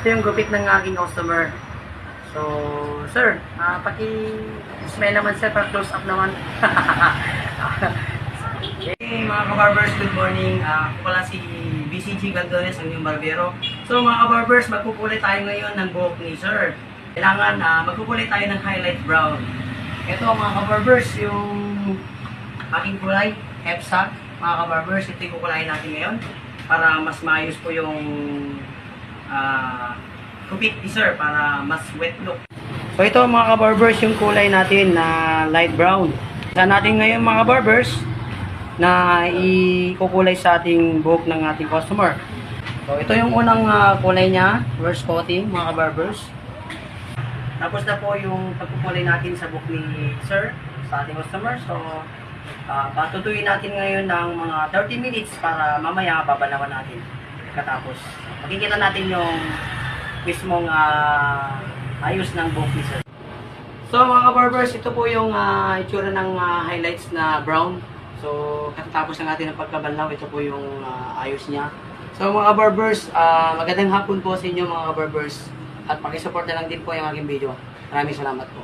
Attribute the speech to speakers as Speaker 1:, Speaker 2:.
Speaker 1: Ito yung gupit ng aking customer. So, sir, paki-smile naman sir, para close up naman. Hey mga kabarbers, good morning. Ako pala si BCG Galdones, ang inyong barbero. So mga kabarbers, magkukulay tayo ngayon ng buhok ni sir. Kailangan magkukulay tayo ng highlight brown. Ito mga kabarbers, yung aking kulay, Hepsa. Mga kabarbers, ito yung kukulayin natin ngayon para mas maayos po yung kupit ni sir, para mas wet look. So ito mga kabarbers, yung kulay natin na light brown. Saan natin ngayon mga kabarbers na ikukulay sa ating buhok ng ating customer. So ito yung unang kulay niya, first coating mga kabarbers. Tapos na po yung pagkukulay natin sa buhok ni sir sa ating customer. So patutuyin natin ngayon ng mga 30 minutes para mamaya babanawan natin. Katapos makikita natin yung mismong ayos ng buhok ni sir. So mga kabarbers, ito po yung itsura ng highlights na brown. So katapos na natin ang pagkabanlaw, ito po yung ayos niya. So mga kabarbers, magandang hapon po sa inyo mga kabarbers. At pakisupport na lang din po yung aking video. Maraming salamat po.